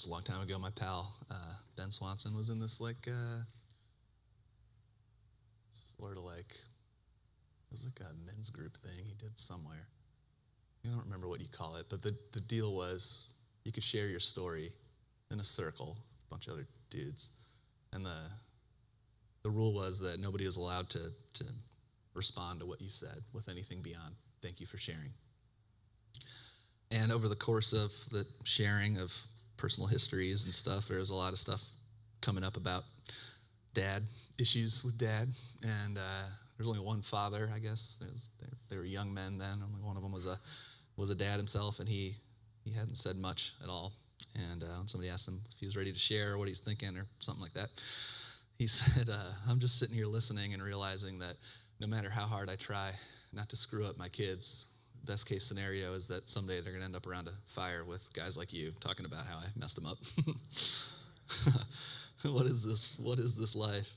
just a long time ago, my pal, Ben Swanson, was in this sort of it was like a men's group thing he did somewhere. I don't remember what you call it, but the deal was you could share your story in a circle with a bunch of other dudes. And the rule was that nobody was allowed to respond to what you said with anything beyond, thank you for sharing. And over the course of the sharing of personal histories and stuff, there was a lot of stuff coming up about dad, issues with dad. And there's only one father, I guess. They were young men then. Only one of them was a dad himself, and he hadn't said much at all. And when somebody asked him if he was ready to share or what he's thinking or something like that, he said, I'm just sitting here listening and realizing that no matter how hard I try not to screw up my kids, best case scenario is that someday they're going to end up around a fire with guys like you talking about how I messed them up. What is this life?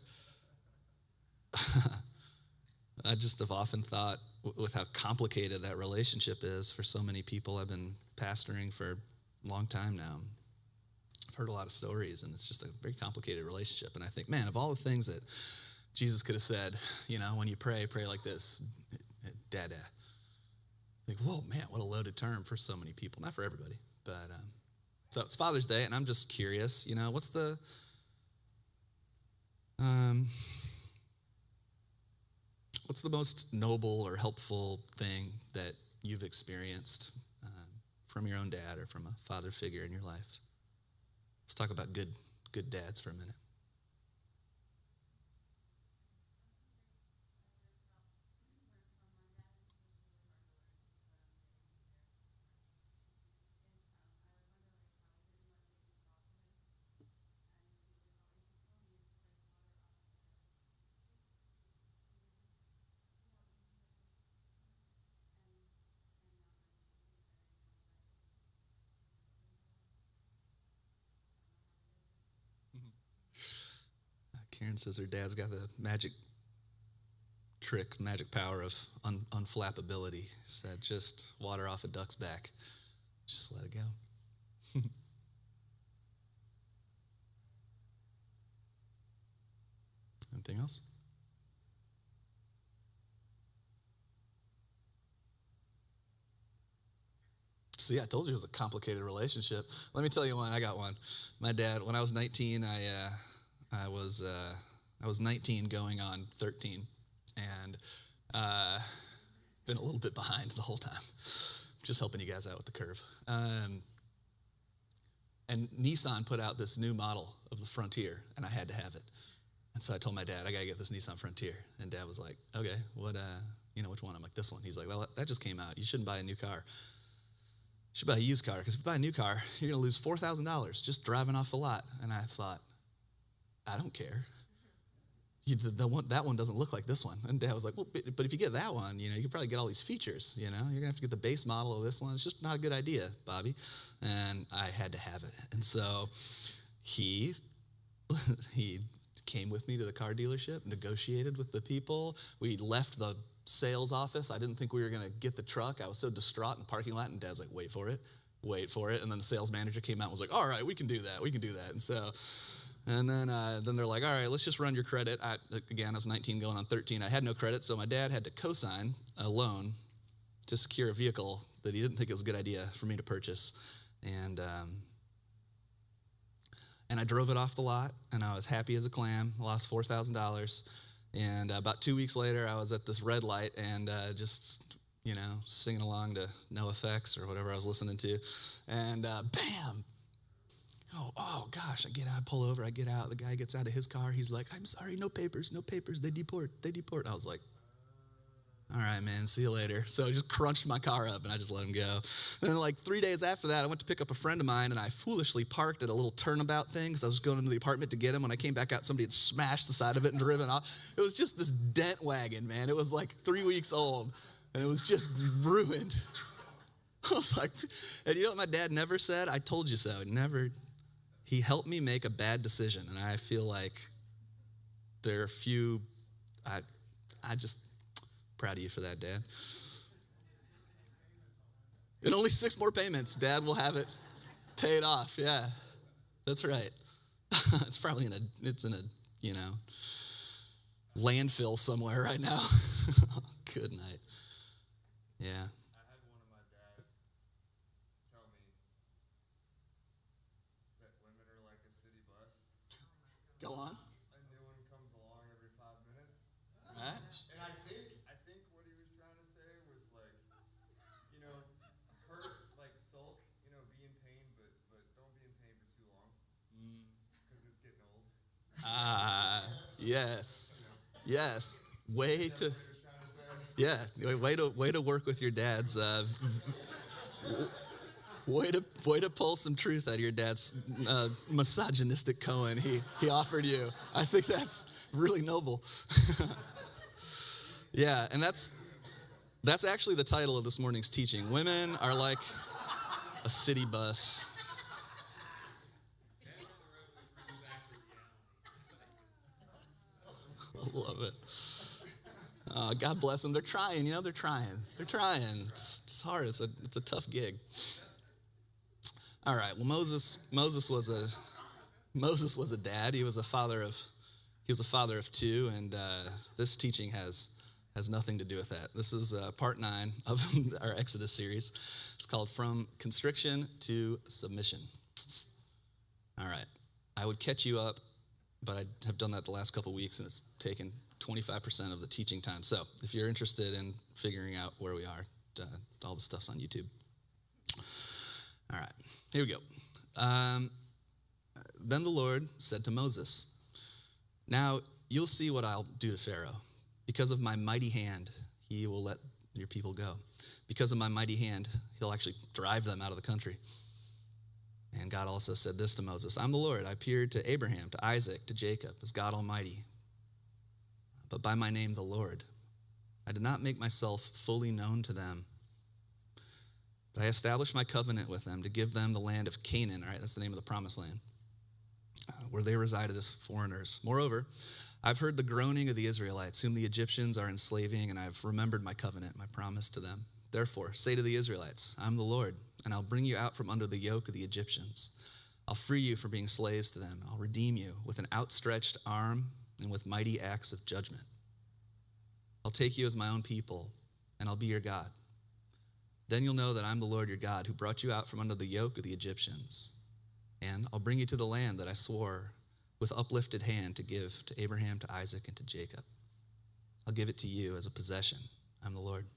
I just have often thought with how complicated that relationship is for so many people. I've been pastoring for a long time now. I've heard a lot of stories, and it's just a very complicated relationship. And I think, man, of all the things that Jesus could have said, when you pray like this, Dada. Think, whoa, man, what a loaded term for so many people. Not for everybody, but so it's Father's Day, and I'm just curious, what's the most noble or helpful thing that you've experienced from your own dad or from a father figure in your life? Let's talk about good dads for a minute. Karen says her dad's got the magic power of unflappability. He said, just water off a duck's back. Just let it go. Anything else? See, I told you it was a complicated relationship. Let me tell you one. I got one. My dad, when I was 19, I was 19 going on 13, and been a little bit behind the whole time. Just helping you guys out with the curve. And Nissan put out this new model of the Frontier, and I had to have it. And so I told my dad, I got to get this Nissan Frontier. And Dad was like, okay, which one? I'm like, this one. He's like, well, that just came out. You shouldn't buy a new car. You should buy a used car, because if you buy a new car, you're going to lose $4,000 just driving off the lot. And I thought, I don't care. That one doesn't look like this one. And Dad was like, well, but if you get that one, you can probably get all these features, You're going to have to get the base model of this one. It's just not a good idea, Bobby. And I had to have it. And so he came with me to the car dealership, negotiated with the people. We left the sales office. I didn't think we were going to get the truck. I was so distraught in the parking lot, and Dad's like, wait for it. And then the sales manager came out and was like, all right, we can do that. And then they're like, all right, let's just run your credit. I was 19 going on 13. I had no credit, so my dad had to co-sign a loan to secure a vehicle that he didn't think it was a good idea for me to purchase. And I drove it off the lot, and I was happy as a clam. I lost $4,000. And about 2 weeks later, I was at this red light and just singing along to NoFX or whatever I was listening to. And bam! Oh gosh, I pull over, I get out. The guy gets out of his car. He's like, I'm sorry, no papers. They deport. I was like, all right, man, see you later. So I just crunched my car up and I just let him go. And then 3 days after that, I went to pick up a friend of mine, and I foolishly parked at a little turnabout thing because I was going into the apartment to get him. When I came back out, somebody had smashed the side of it and driven off. It was just this dent wagon, man. It was 3 weeks old, and it was just ruined. I was like, and you know what my dad never said? I told you so. Never. He helped me make a bad decision, and I feel like there are a few, I just proud of you for that, Dad. And only 6 more payments. Dad will have it paid off, yeah. That's right. It's probably in a, landfill somewhere right now. Good night. Yeah. I had one of my dads tell me that women are like a city bus. Go on. A new one comes along every 5 minutes. Right. And I think what he was trying to say was like, hurt, like sulk, be in pain, but don't be in pain for too long. Because it's getting old. Yes. Yes. Way to. That's what he was trying to say. Yeah, way to work with your dad's. Way to pull some truth out of your dad's misogynistic koan he offered you. I think that's really noble. Yeah, and that's actually the title of this morning's teaching. Women are like a city bus. I love it. God bless them. They're trying, they're trying. It's hard. It's a tough gig. All right. Well, Moses was a dad. He was a father of two, and this teaching has nothing to do with that. This is part 9 of our Exodus series. It's called From Constriction to Submission. All right. I would catch you up, but I have done that the last couple weeks, and it's taken 25% of the teaching time. So if you're interested in figuring out where we are, all the stuff's on YouTube. All right, here we go. Then the Lord said to Moses, "Now you'll see what I'll do to Pharaoh. Because of my mighty hand, he will let your people go. Because of my mighty hand, he'll actually drive them out of the country." And God also said this to Moses, "I'm the Lord. I appeared to Abraham, to Isaac, to Jacob as God Almighty. But by my name, the Lord, I did not make myself fully known to them. But I established my covenant with them to give them the land of Canaan," all right, that's the name of the promised land, "where they resided as foreigners. Moreover, I've heard the groaning of the Israelites, whom the Egyptians are enslaving, and I've remembered my covenant, my promise to them. Therefore, say to the Israelites, I'm the Lord, and I'll bring you out from under the yoke of the Egyptians. I'll free you from being slaves to them. I'll redeem you with an outstretched arm and with mighty acts of judgment. I'll take you as my own people, and I'll be your God. Then you'll know that I'm the Lord your God, who brought you out from under the yoke of the Egyptians. And I'll bring you to the land that I swore with uplifted hand to give to Abraham, to Isaac, and to Jacob. I'll give it to you as a possession. I'm the Lord."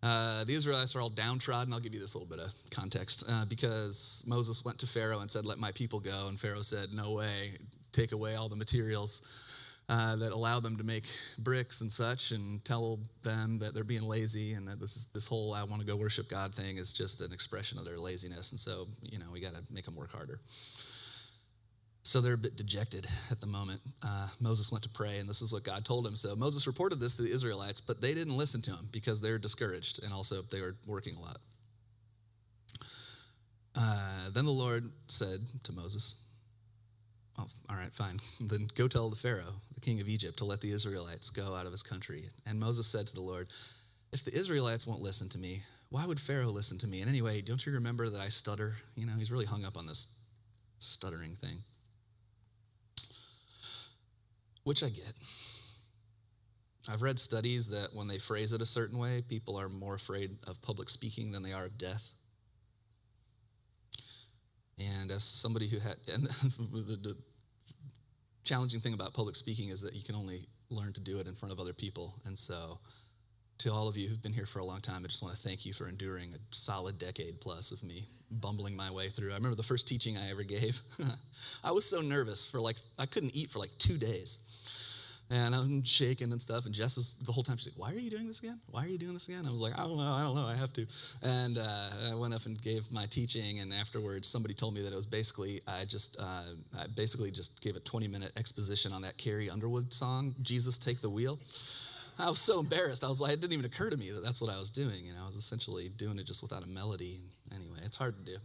The Israelites are all downtrodden. I'll give you this little bit of context. Because Moses went to Pharaoh and said, "Let my people go." And Pharaoh said, "No way. Take away all the materials that allow them to make bricks and such, and tell them that they're being lazy, and that this whole I want to go worship God thing is just an expression of their laziness. And so, we got to make them work harder." So they're a bit dejected at the moment. Moses went to pray, and this is what God told him. So Moses reported this to the Israelites, but they didn't listen to him because they were discouraged, and also they were working a lot. Then the Lord said to Moses, "Oh, all right, fine. Then go tell the Pharaoh, the king of Egypt, to let the Israelites go out of his country." And Moses said to the Lord, "If the Israelites won't listen to me, why would Pharaoh listen to me? And anyway, don't you remember that I stutter?" He's really hung up on this stuttering thing, which I get. I've read studies that when they phrase it a certain way, people are more afraid of public speaking than they are of death. And as somebody who had, and the challenging thing about public speaking is that you can only learn to do it in front of other people. And so to all of you who've been here for a long time, I just want to thank you for enduring a solid decade plus of me bumbling my way through. I remember the first teaching I ever gave. I was so nervous I couldn't eat for 2 days. And I'm shaking and stuff. And Jess is the whole time, she's like, "Why are you doing this again? Why are you doing this again?" I was like, I don't know, I have to. And I went up and gave my teaching. And afterwards, somebody told me that it was basically, I basically just gave a 20-minute exposition on that Carrie Underwood song, "Jesus Take the Wheel." I was so embarrassed. I was like, it didn't even occur to me that that's what I was doing. I was essentially doing it just without a melody. Anyway, it's hard to do.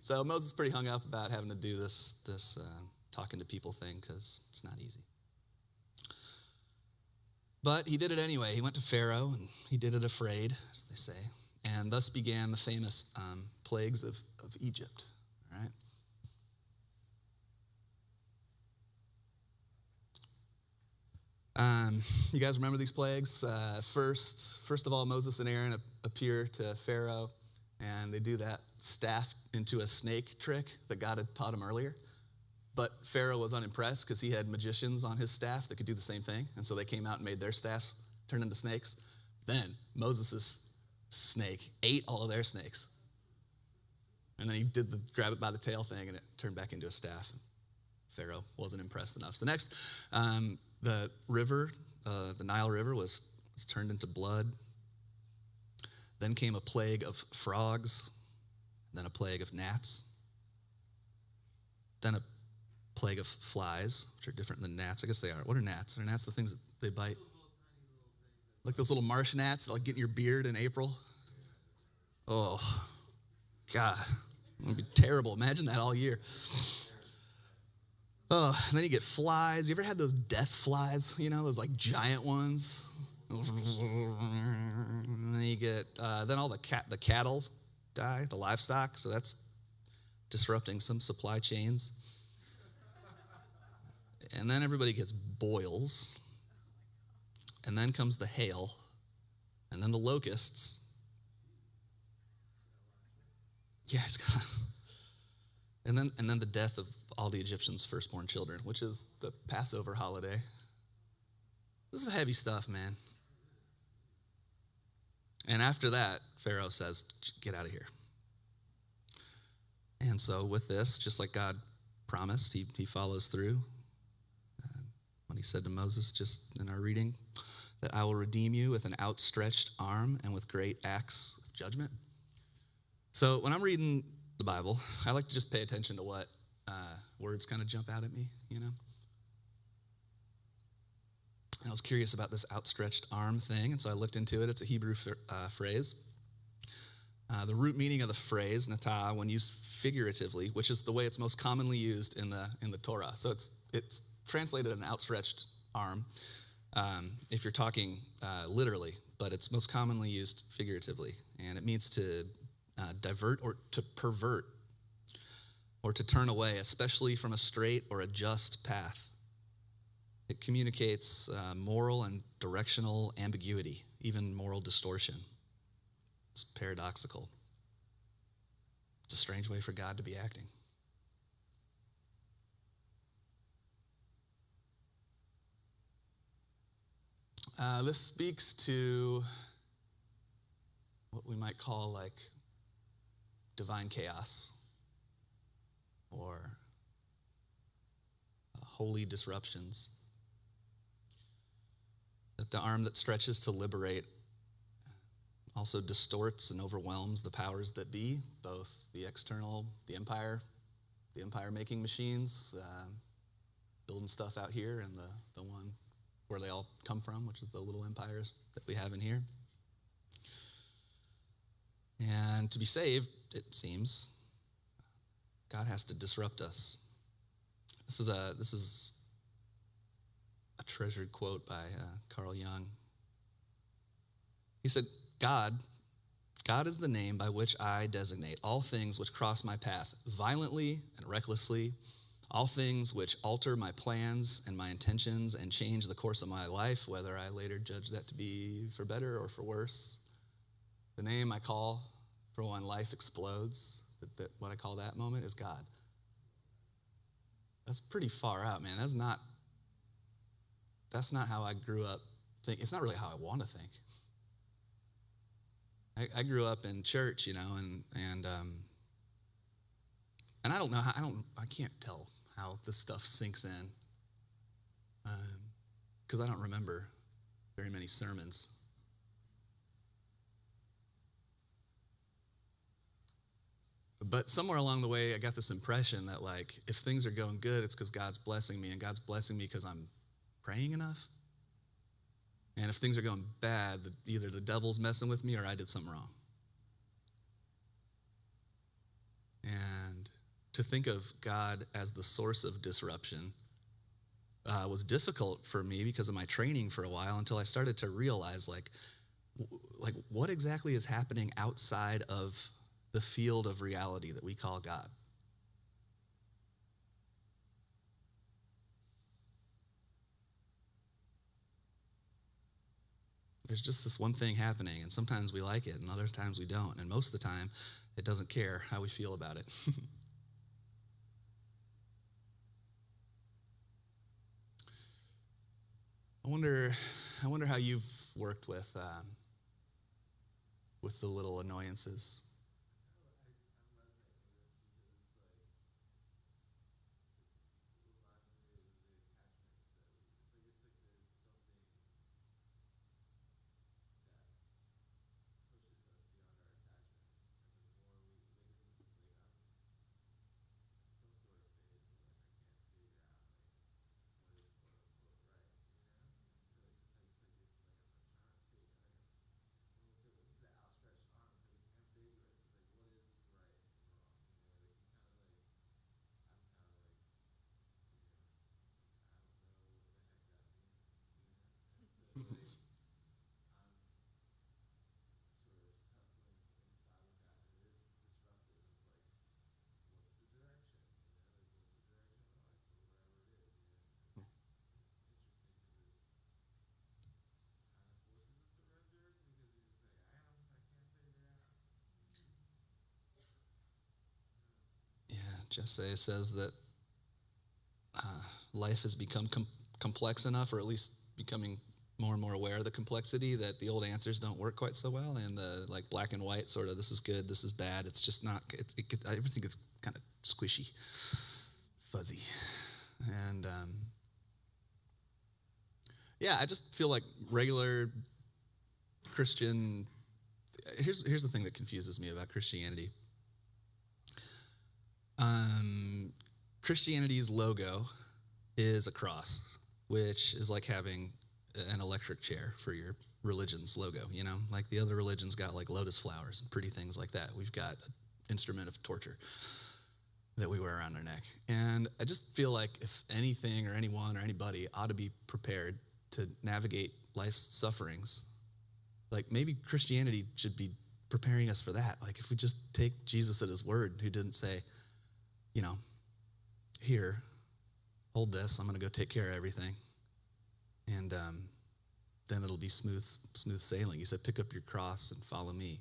So Moses is pretty hung up about having to do this talking to people thing because it's not easy. But he did it anyway. He went to Pharaoh, and he did it afraid, as they say. And thus began the famous plagues of Egypt. All right? You guys remember these plagues? First of all, Moses and Aaron appear to Pharaoh, and they do that staff into a snake trick that God had taught him earlier. But Pharaoh was unimpressed because he had magicians on his staff that could do the same thing. And so they came out and made their staffs turn into snakes. Then Moses' snake ate all of their snakes. And then he did the grab it by the tail thing, and it turned back into a staff. Pharaoh wasn't impressed enough. So next, the river, the Nile River was turned into blood. Then came a plague of frogs, then a plague of gnats, then a plague of flies, which are different than gnats. I guess they are. What are gnats? Are gnats the things that they bite? Like those little marsh gnats that like get in your beard in April? Oh, God. It would be terrible. Imagine that all year. Oh, and then you get flies. You ever had those death flies? You know, those like giant ones? And then you get, then all the cattle die, the livestock. So that's disrupting some supply chains. And then everybody gets boils. And then comes the hail. And then the locusts. Yeah, it's got. And then the death of all the Egyptians' firstborn children, which is the Passover holiday. This is some heavy stuff, man. And after that, Pharaoh says, get out of here. And so with this, just like God promised, he follows through. When he said to Moses, just in our reading, that I will redeem you with an outstretched arm and with great acts of judgment. So when I'm reading the Bible, I like to just pay attention to what words kind of jump out at me, you know. And I was curious about this outstretched arm thing, and so I looked into it. It's a Hebrew phrase. The root meaning of the phrase, natah, when used figuratively, which is the way it's most commonly used in the Torah. So it's translated an outstretched arm if you're talking literally, but it's most commonly used figuratively, and it means to divert or to pervert or to turn away, especially from a straight or a just path. It communicates moral and directional ambiguity, even moral distortion. It's paradoxical. It's a strange way for God to be acting. This speaks to what we might call like divine chaos or holy disruptions. That the arm that stretches to liberate also distorts and overwhelms the powers that be, both the external, the empire-making machines, building stuff out here, and the one where they all come from, which is the little empires that we have in here. And to be saved, it seems, God has to disrupt us. This is a treasured quote by Carl Jung. He said, God is the name by which I designate all things which cross my path violently and recklessly, all things which alter my plans and my intentions and change the course of my life, whether I later judge that to be for better or for worse. The name I call for when life explodes, what I call that moment, is God. That's pretty far out, man. That's not how I grew up thinking. It's not really how I want to think. I grew up in church, you know, and I don't know I can't tell how this stuff sinks in, because I don't remember very many sermons. But somewhere along the way, I got this impression that, like, if things are going good, it's because God's blessing me, and God's blessing me because I'm praying enough. And if things are going bad, either the devil's messing with me or I did something wrong. And to think of God as the source of disruption was difficult for me because of my training for a while, until I started to realize, like what exactly is happening outside of the field of reality that we call God. There's just this one thing happening, and sometimes we like it, and other times we don't. And most of the time, it doesn't care how we feel about it. I wonder how you've worked with the little annoyances. Yeah, Jesse says that life has become complex enough, or at least becoming more and more aware of the complexity, that the old answers don't work quite so well, and the like black and white sort of, this is good, this is bad, it's just not, everything gets kind of squishy, fuzzy. And yeah, I just feel like regular Christian, here's the thing that confuses me about Christianity. Christianity's logo is a cross, which is like having an electric chair for your religion's logo, you know? Like the other religions got like lotus flowers and pretty things like that. We've got an instrument of torture that we wear around our neck. And I just feel like if anything or anyone or anybody ought to be prepared to navigate life's sufferings, like maybe Christianity should be preparing us for that. Like if we just take Jesus at his word, who didn't say, you know, here, hold this, I'm going to go take care of everything. And then it'll be smooth sailing. He said, pick up your cross and follow me.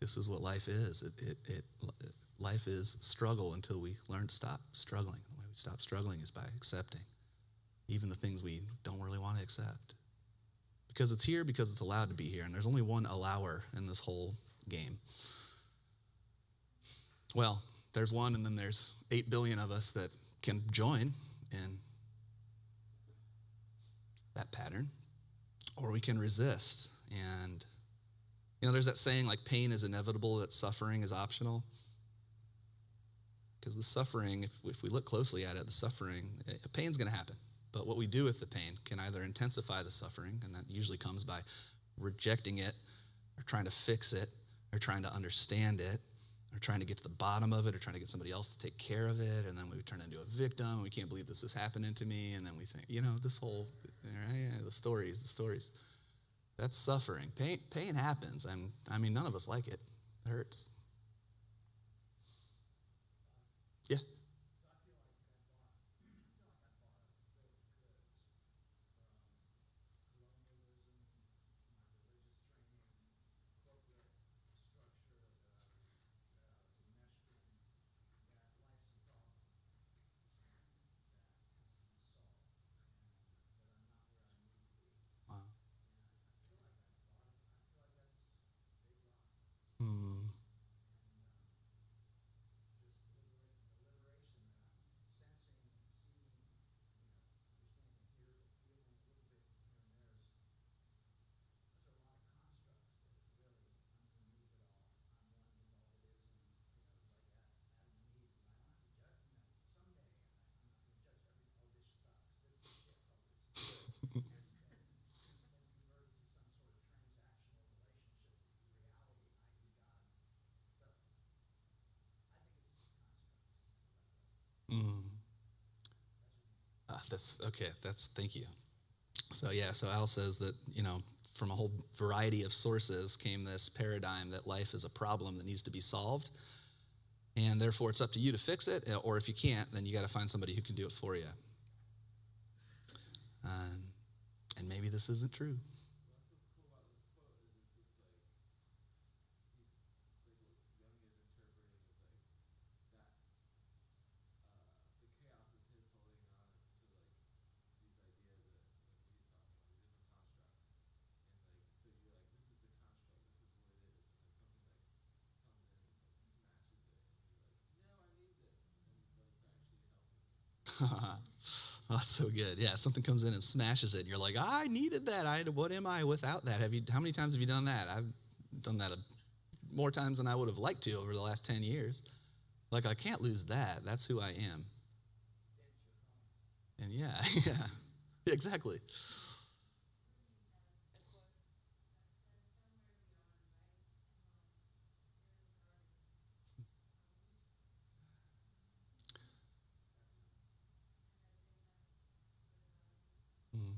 This is what life is. Life is struggle until we learn to stop struggling. The way we stop struggling is by accepting even the things we don't really want to accept. Because it's here, because it's allowed to be here. And there's only one allower in this whole game. Well, there's one, and then there's 8 billion of us that can join in that pattern, or we can resist. And, you know, there's that saying, like, pain is inevitable, that suffering is optional. Because the suffering, if we look closely at it, the suffering, pain's going to happen. But what we do with the pain can either intensify the suffering, and that usually comes by rejecting it, or trying to fix it, or trying to understand it, or trying to get to the bottom of it, or trying to get somebody else to take care of it, and then we turn into a victim, and we can't believe this is happening to me, and then we think, you know, this whole, the stories. That's suffering. Pain happens, and I mean, none of us like it. It hurts. Yeah. Wow. Hmm. Mm. That's okay. Thank you. So Al says that, you know, from a whole variety of sources came this paradigm that life is a problem that needs to be solved, and therefore it's up to you to fix it, or if you can't, then you got to find somebody who can do it for you. And maybe this isn't true. That's so good. Yeah, something comes in and smashes it, and you're like, I needed that. What am I without that? How many times have you done that? I've done that more times than I would have liked to over the last 10 years. Like, I can't lose that. That's who I am. And yeah, exactly. Mm.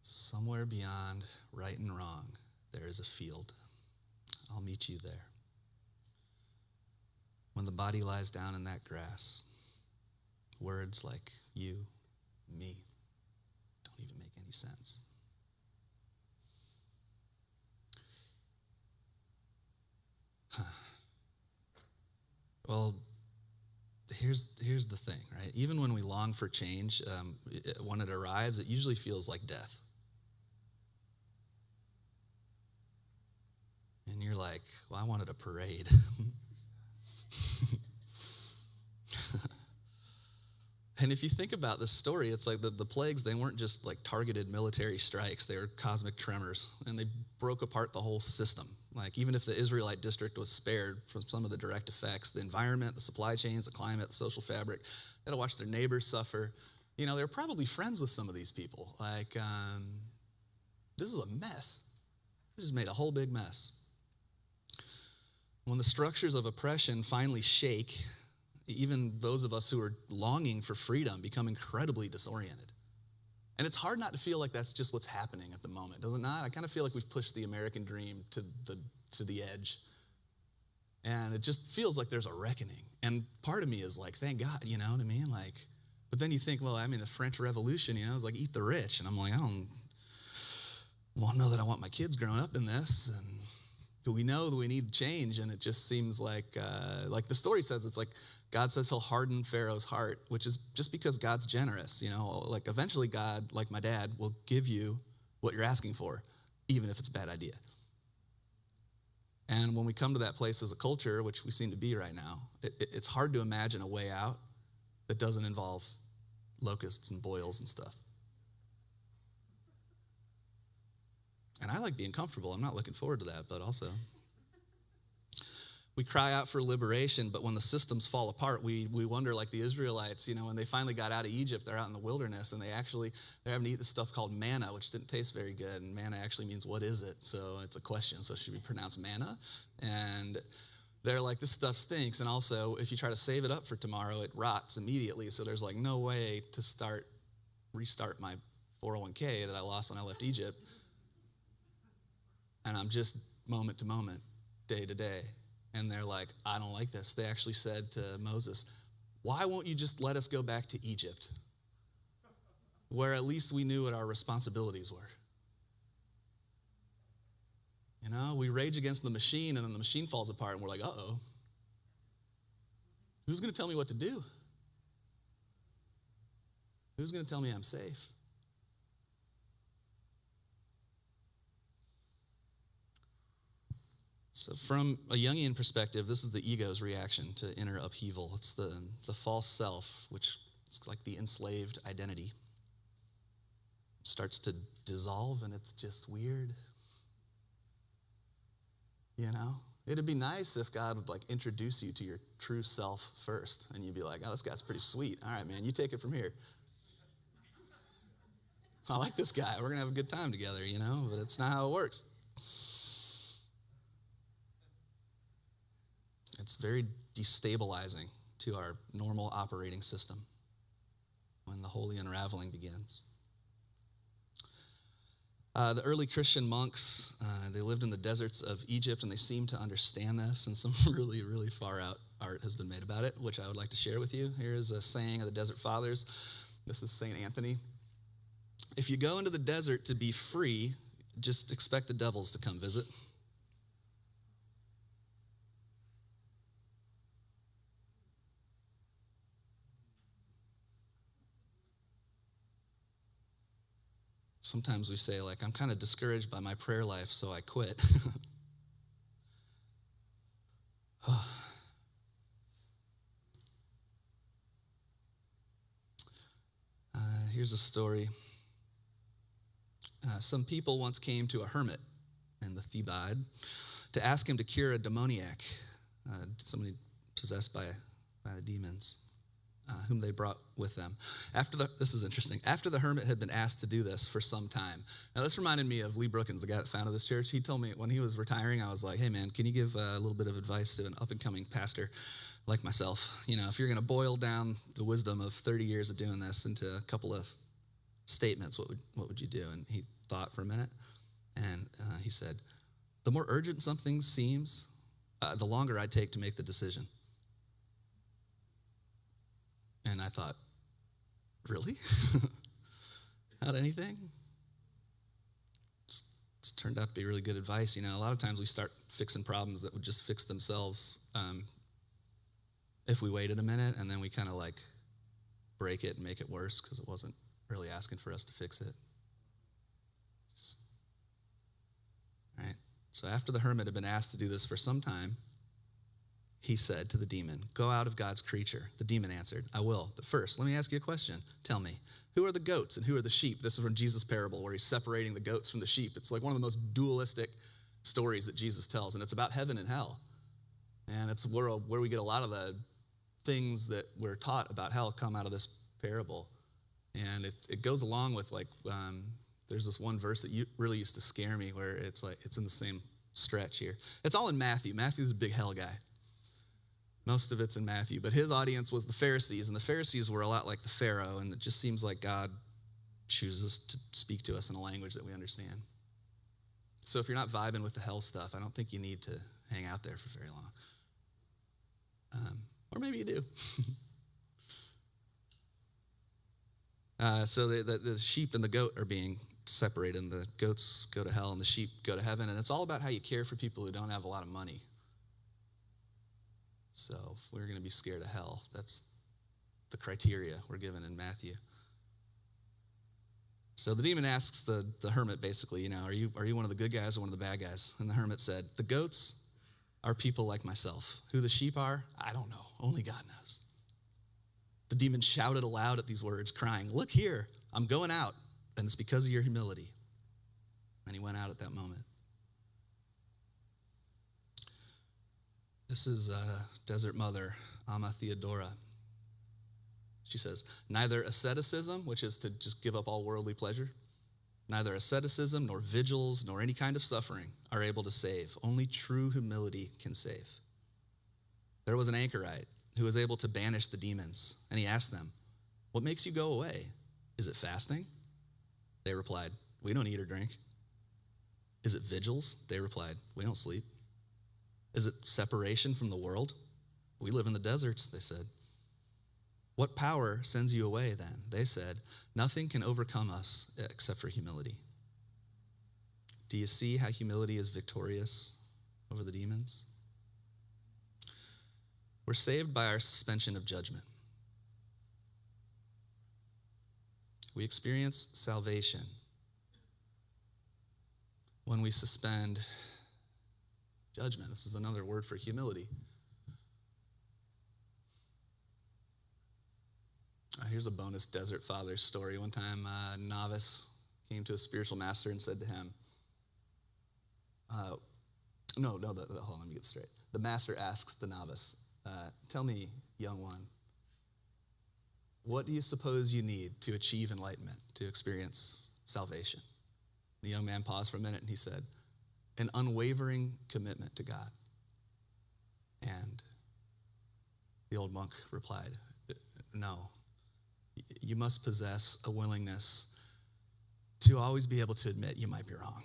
Somewhere beyond right and wrong, there is a field. I'll meet you there. When the body lies down in that grass, words like you, me, don't even make any sense. Well, here's the thing, right? Even when we long for change, when it arrives, it usually feels like death. And you're like, well, I wanted a parade. And if you think about this story, it's like the plagues, they weren't just like targeted military strikes. They were cosmic tremors, and they broke apart the whole system. Like, even if the Israelite district was spared from some of the direct effects, the environment, the supply chains, the climate, the social fabric, they had to watch their neighbors suffer. You know, they were probably friends with some of these people. Like, this is a mess. They just made a whole big mess. When the structures of oppression finally shake, even those of us who are longing for freedom become incredibly disoriented. And it's hard not to feel like that's just what's happening at the moment, does it not? I kind of feel like we've pushed the American dream to the edge. And it just feels like there's a reckoning. And part of me is like, thank God, you know what I mean? Like, but then you think, well, I mean, the French Revolution, you know, it's like eat the rich. And I'm like, I don't know that I want my kids growing up in this. But we know that we need change, and it just seems like the story says, it's like God says he'll harden Pharaoh's heart, which is just because God's generous, you know. Like, eventually God, like my dad, will give you what you're asking for, even if it's a bad idea. And when we come to that place as a culture, which we seem to be right now, it's hard to imagine a way out that doesn't involve locusts and boils and stuff. And I like being comfortable. I'm not looking forward to that, but also we cry out for liberation, but when the systems fall apart, we wonder, like the Israelites, you know, when they finally got out of Egypt, they're out in the wilderness, and they're having to eat this stuff called manna, which didn't taste very good, and manna actually means, what is it? So it's a question, so it should be pronounced manna, and they're like, this stuff stinks, and also, if you try to save it up for tomorrow, it rots immediately, so there's like no way to restart my 401k that I lost when I left Egypt. And I'm just moment to moment, day to day. And they're like, I don't like this. They actually said to Moses, why won't you just let us go back to Egypt, where at least we knew what our responsibilities were? You know, we rage against the machine, and then the machine falls apart, and we're like, uh-oh. Who's going to tell me what to do? Who's going to tell me I'm safe? So from a Jungian perspective, this is the ego's reaction to inner upheaval. It's the false self, which is like the enslaved identity. It starts to dissolve, and it's just weird. You know? It'd be nice if God would like introduce you to your true self first, and you'd be like, oh, this guy's pretty sweet. All right, man, you take it from here. I like this guy. We're going to have a good time together, you know? But it's not how it works. It's very destabilizing to our normal operating system when the holy unraveling begins. The early Christian monks, they lived in the deserts of Egypt, and they seem to understand this, and some really, really far out art has been made about it, which I would like to share with you. Here's a saying of the Desert Fathers. This is St. Anthony. If you go into the desert to be free, just expect the devils to come visit. Sometimes we say, like, I'm kind of discouraged by my prayer life, so I quit. Here's a story. Some people once came to a hermit in the Thebaid to ask him to cure a demoniac, somebody possessed by the demons, whom they brought with them. This is interesting. After the hermit had been asked to do this for some time. Now, this reminded me of Lee Brookins, the guy that founded this church. He told me when he was retiring, I was like, hey, man, can you give a little bit of advice to an up-and-coming pastor like myself? You know, if you're going to boil down the wisdom of 30 years of doing this into a couple of statements, what would you do? And he thought for a minute, and he said, the more urgent something seems, the longer I take to make the decision. And I thought, really? Not anything? It's turned out to be really good advice. You know, a lot of times we start fixing problems that would just fix themselves if we waited a minute, and then we kind of like break it and make it worse because it wasn't really asking for us to fix it. All right. So after the hermit had been asked to do this for some time, he said to the demon, go out of God's creature. The demon answered, I will. But first, let me ask you a question. Tell me, who are the goats and who are the sheep? This is from Jesus' parable where he's separating the goats from the sheep. It's like one of the most dualistic stories that Jesus tells, and it's about heaven and hell. And it's where we get a lot of the things that we're taught about hell come out of this parable. And it goes along with there's this one verse that really used to scare me where it's in the same stretch here. It's all in Matthew. Matthew's a big hell guy. Most of it's in Matthew, but his audience was the Pharisees, and the Pharisees were a lot like the Pharaoh, and it just seems like God chooses to speak to us in a language that we understand. So if you're not vibing with the hell stuff, I don't think you need to hang out there for very long. Or maybe you do. So the sheep and the goat are being separated, and the goats go to hell and the sheep go to heaven, and it's all about how you care for people who don't have a lot of money. So if we're going to be scared of hell, that's the criteria we're given in Matthew. So the demon asks the hermit basically, you know, are you one of the good guys or one of the bad guys? And the hermit said, the goats are people like myself. Who the sheep are, I don't know. Only God knows. The demon shouted aloud at these words, crying, look here, I'm going out, and it's because of your humility. And he went out at that moment. This is Desert Mother, Ama Theodora. She says, neither asceticism, which is to just give up all worldly pleasure, neither asceticism nor vigils nor any kind of suffering are able to save. Only true humility can save. There was an anchorite who was able to banish the demons, and he asked them, what makes you go away? Is it fasting? They replied, we don't eat or drink. Is it vigils? They replied, we don't sleep. Is it separation from the world? We live in the deserts, they said. What power sends you away then? They said, nothing can overcome us except for humility. Do you see how humility is victorious over the demons? We're saved by our suspension of judgment. We experience salvation when we suspend judgment. This is another word for humility. Here's a bonus Desert Father story. One time, a novice came to a spiritual master and said to him, hold on, let me get straight. The master asks the novice, tell me, young one, what do you suppose you need to achieve enlightenment, to experience salvation? The young man paused for a minute and he said, an unwavering commitment to God. And the old monk replied, no, you must possess a willingness to always be able to admit you might be wrong.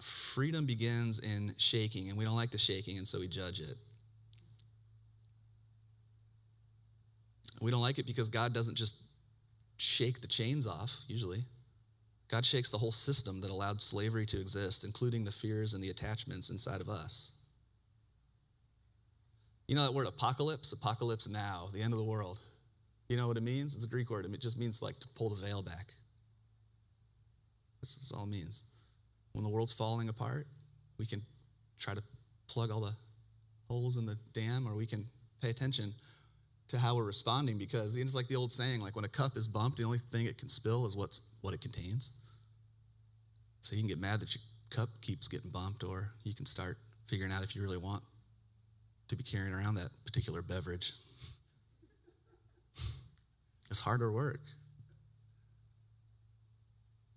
Freedom begins in shaking, and we don't like the shaking, and so we judge it. We don't like it because God doesn't just shake the chains off, usually. God shakes the whole system that allowed slavery to exist, including the fears and the attachments inside of us. You know that word apocalypse? Apocalypse now, the end of the world. You know what it means? It's a Greek word. It just means like to pull the veil back. This is all it means. When the world's falling apart, we can try to plug all the holes in the dam, or we can pay attention to how we're responding, because it's like the old saying, like when a cup is bumped, the only thing it can spill is what it contains. So you can get mad that your cup keeps getting bumped, or you can start figuring out if you really want to be carrying around that particular beverage. It's harder work.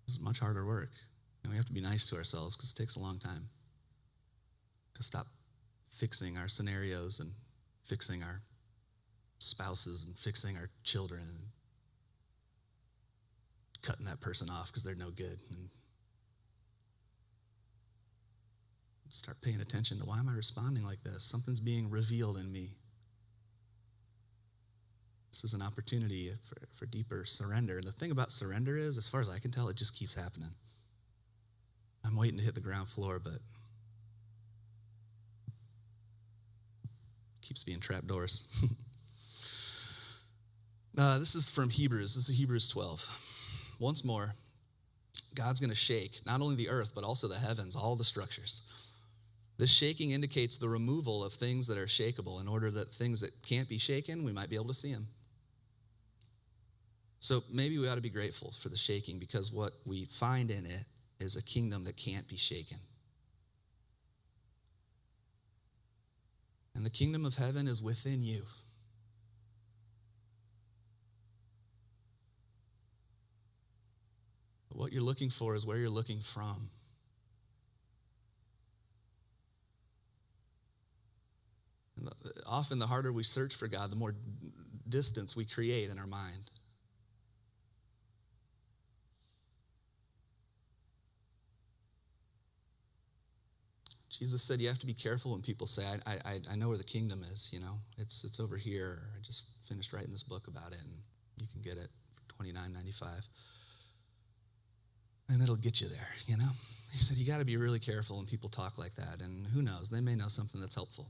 It's much harder work. And we have to be nice to ourselves, because it takes a long time to stop fixing our scenarios and fixing our spouses and fixing our children and cutting that person off because they're no good, and start paying attention to, why am I responding like this? Something's being revealed in me. This is an opportunity for deeper surrender. And the thing about surrender is, as far as I can tell, it just keeps happening. I'm waiting to hit the ground floor, but keeps being trapdoors. This is from Hebrews. This is Hebrews 12. Once more, God's going to shake not only the earth, but also the heavens, all the structures. This shaking indicates the removal of things that are shakeable, in order that things that can't be shaken, we might be able to see them. So maybe we ought to be grateful for the shaking, because what we find in it is a kingdom that can't be shaken. And the kingdom of heaven is within you. But what you're looking for is where you're looking from. And often the harder we search for God, the more distance we create in our mind. Jesus said you have to be careful when people say, I know where the kingdom is, you know. It's over here. I just finished writing this book about it, and you can get it for $29.95. And it'll get you there, you know. He said you got to be really careful when people talk like that, and who knows, they may know something that's helpful.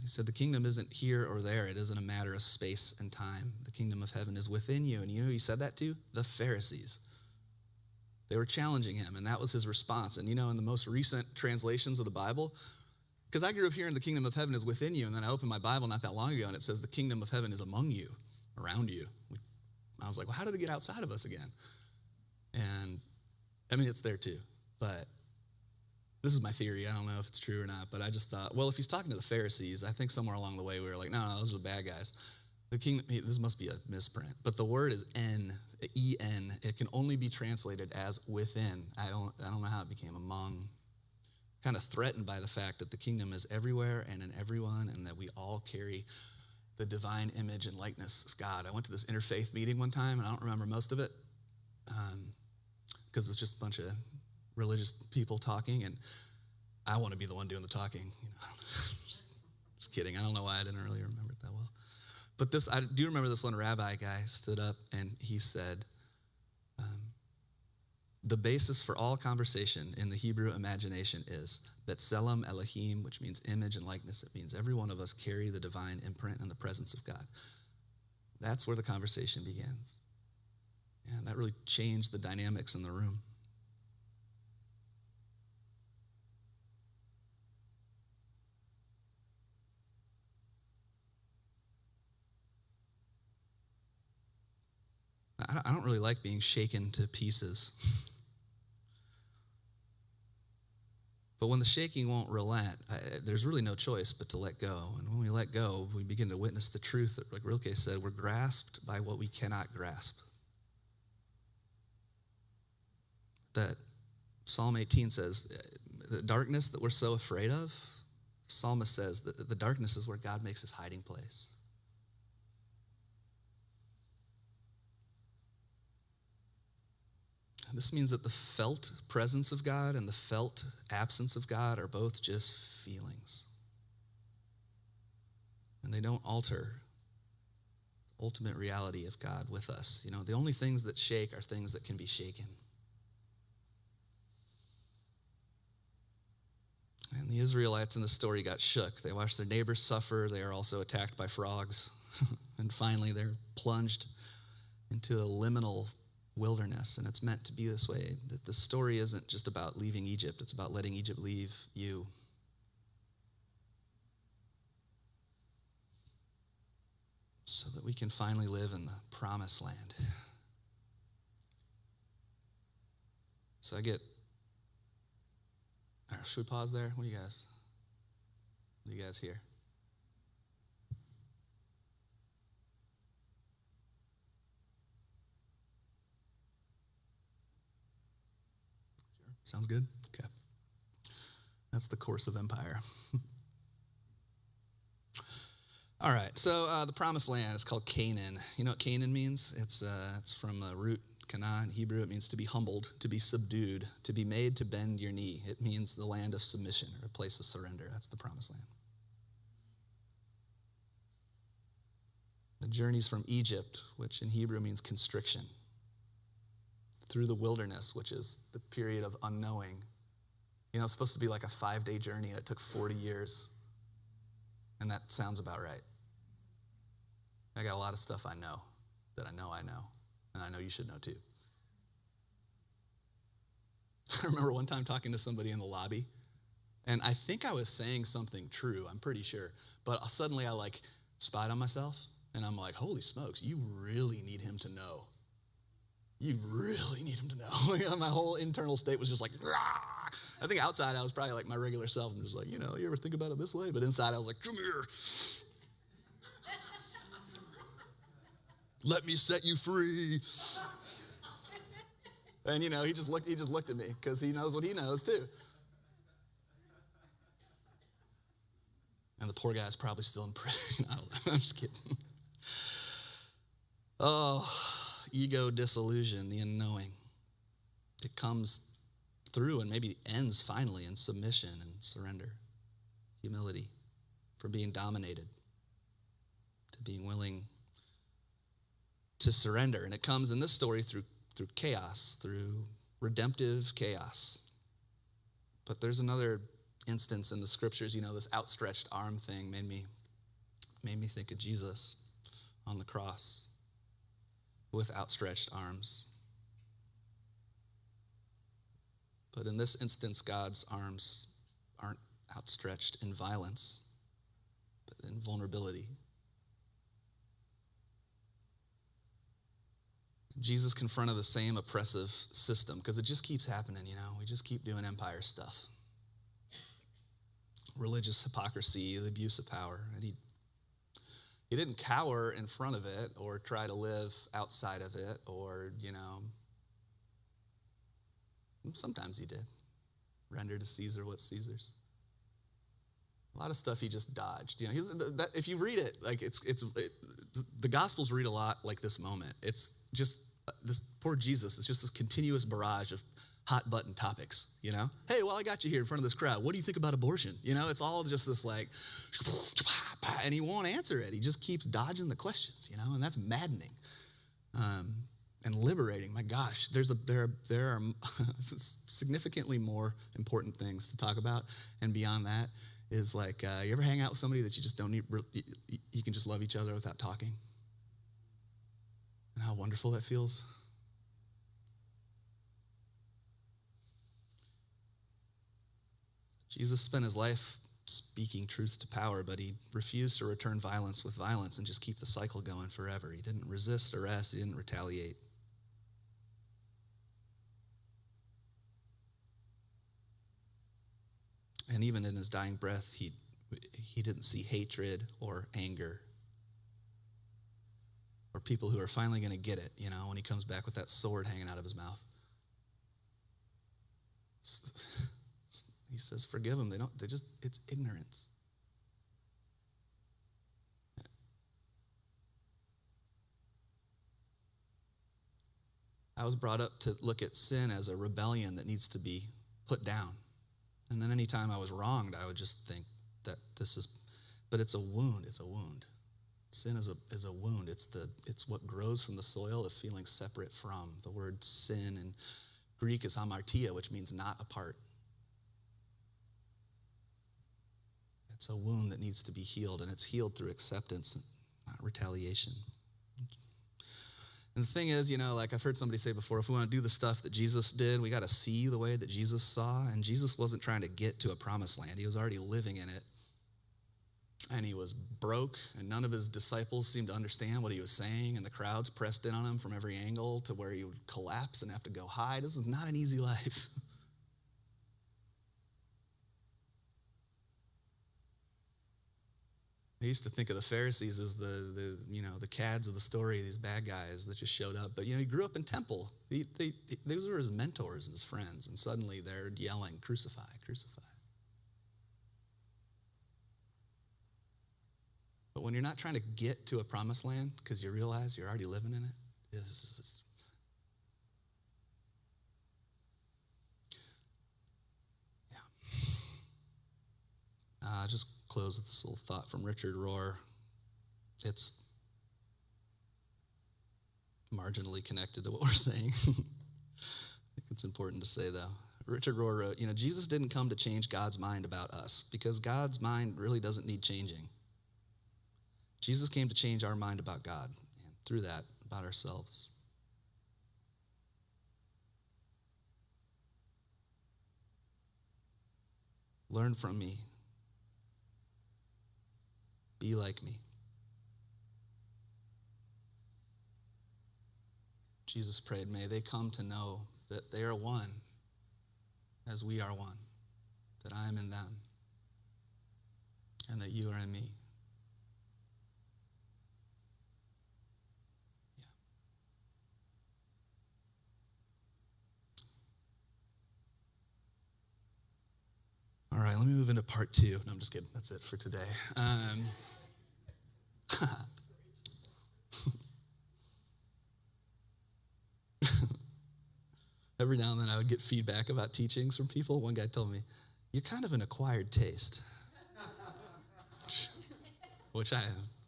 He said the kingdom isn't here or there. It isn't a matter of space and time. The kingdom of heaven is within you. And you know who he said that to? The Pharisees. They were challenging him, and that was his response. And you know, in the most recent translations of the Bible, because I grew up hearing the kingdom of heaven is within you, and then I opened my Bible not that long ago, and it says the kingdom of heaven is among you, around you. I was like, well, how did it get outside of us again? And I mean, it's there too, but this is my theory. I don't know if it's true or not, but I just thought, well, if he's talking to the Pharisees, I think somewhere along the way we were like, no, those are the bad guys. The kingdom, this must be a misprint, but the word is E-N. It can only be translated as within. I don't know how it became among. Kind of threatened by the fact that the kingdom is everywhere and in everyone, and that we all carry the divine image and likeness of God. I went to this interfaith meeting one time, and I don't remember most of it, because it's just a bunch of religious people talking, and I want to be the one doing the talking. You know, just kidding. I don't know why I didn't really remember it that well. But I do remember this one rabbi guy stood up and he said, the basis for all conversation in the Hebrew imagination is B'Tselem Elohim, which means image and likeness. It means every one of us carry the divine imprint and the presence of God. That's where the conversation begins. And that really changed the dynamics in the room. I don't really like being shaken to pieces. But when the shaking won't relent, there's really no choice but to let go. And when we let go, we begin to witness the truth that, like Rilke said, we're grasped by what we cannot grasp. That Psalm 18 says, the darkness that we're so afraid of, the psalmist says that the darkness is where God makes his hiding place. This means that the felt presence of God and the felt absence of God are both just feelings. And they don't alter the ultimate reality of God with us. You know, the only things that shake are things that can be shaken. And the Israelites in the story got shook. They watched their neighbors suffer. They are also attacked by frogs. And finally, they're plunged into a liminal wilderness, and it's meant to be this way. That the story isn't just about leaving Egypt, it's about letting Egypt leave you. So that we can finally live in the promised land. So all right, should we pause there? What do you guys hear? Sounds good? Okay. That's the course of empire. All right, so the promised land is called Canaan. You know what Canaan means? It's from the root Canaan in Hebrew. It means to be humbled, to be subdued, to be made to bend your knee. It means the land of submission or a place of surrender. That's the promised land. The journeys from Egypt, which in Hebrew means constriction, through the wilderness, which is the period of unknowing. You know, it's supposed to be like a 5-day journey, and it took 40 years. And that sounds about right. I got a lot of stuff I know, and I know you should know too. I remember one time talking to somebody in the lobby, and I think I was saying something true, I'm pretty sure, but suddenly I spied on myself, and I'm like, holy smokes, you really need him to know. You really need him to know. My whole internal state was just like, rah! I think outside I was probably like my regular self. I'm just like, you ever think about it this way? But inside I was like, come here. Let me set you free. And he just looked at me because he knows what he knows too. And the poor guy's probably still in prison. I don't know. I'm just kidding. Oh, ego disillusion, the unknowing. It comes through and maybe ends finally in submission and surrender, humility, from being dominated to being willing to surrender. And it comes in this story through chaos, through redemptive chaos. But there's another instance in the scriptures, this outstretched arm thing made me think of Jesus on the cross with outstretched arms. But in this instance, God's arms aren't outstretched in violence, but in vulnerability. Jesus confronted the same oppressive system because it just keeps happening, We just keep doing empire stuff. Religious hypocrisy, the abuse of power. And he didn't cower in front of it or try to live outside of it or, sometimes he did. Render to Caesar what's Caesar's. A lot of stuff he just dodged. If you read it, the Gospels read a lot like this moment. It's just this poor Jesus. It's just this continuous barrage of hot button topics. Hey, well, I got you here in front of this crowd. What do you think about abortion? It's all just this and he won't answer it. He just keeps dodging the questions. And that's maddening. And liberating. My gosh, there are significantly more important things to talk about, and beyond that is you ever hang out with somebody that you just don't need, you can just love each other without talking, and how wonderful that feels. Jesus spent his life speaking truth to power, but he refused to return violence with violence and just keep the cycle going forever. He didn't resist arrest. He didn't retaliate. And even in his dying breath, he didn't see hatred or anger or people who are finally going to get it, when he comes back with that sword hanging out of his mouth. He says, forgive them. It's ignorance. I was brought up to look at sin as a rebellion that needs to be put down. And then anytime I was wronged, I would just think that but it's a wound. It's a wound. Sin is a wound. It's what grows from the soil of feeling separate from. The word sin in Greek is hamartia, which means not apart. It's a wound that needs to be healed, and it's healed through acceptance. retaliation. And the thing is, like I've heard somebody say before, if we want to do the stuff that Jesus did, we got to see the way that Jesus saw. And Jesus wasn't trying to get to a promised land. He was already living in it. And he was broke, and none of his disciples seemed to understand what he was saying, and the crowds pressed in on him from every angle to where he would collapse and have to go hide. This is not an easy life. I used to think of the Pharisees as the cads of the story, these bad guys that just showed up. But, he grew up in temple. Those were his mentors, his friends, and suddenly they're yelling, crucify, crucify. But when you're not trying to get to a promised land because you realize you're already living in it, just close with this little thought from Richard Rohr. It's marginally connected to what we're saying. I think it's important to say, though. Richard Rohr wrote, Jesus didn't come to change God's mind about us because God's mind really doesn't need changing. Jesus came to change our mind about God, and through that, about ourselves. Learn from me. Be like me. Jesus prayed, may they come to know that they are one as we are one, that I am in them, and that you are in me. All right, let me move into part 2. No, I'm just kidding. That's it for today. Every now and then I would get feedback about teachings from people. One guy told me, you're kind of an acquired taste, which I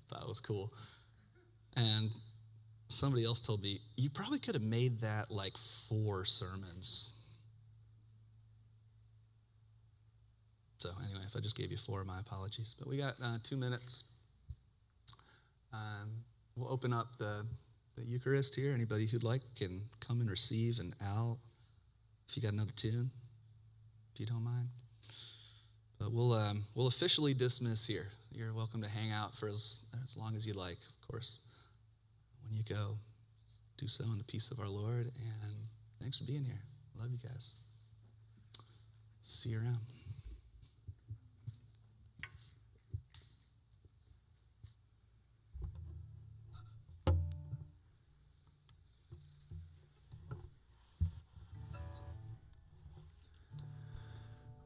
thought was cool. And somebody else told me, you probably could have made that like 4 sermons. So anyway, if I just gave you 4, my apologies. But we got 2 minutes. We'll open up the Eucharist here. Anybody who'd like can come and receive. And Al, if you got another tune, if you don't mind. But we'll officially dismiss here. You're welcome to hang out for as long as you'd like. Of course, when you go, do so in the peace of our Lord. And thanks for being here. Love you guys. See you around.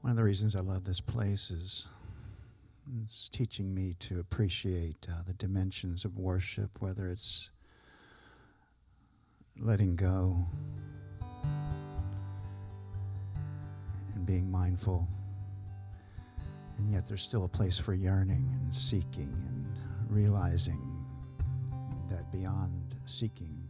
One of the reasons I love this place is it's teaching me to appreciate the dimensions of worship, whether it's letting go and being mindful, and yet there's still a place for yearning and seeking and realizing that beyond seeking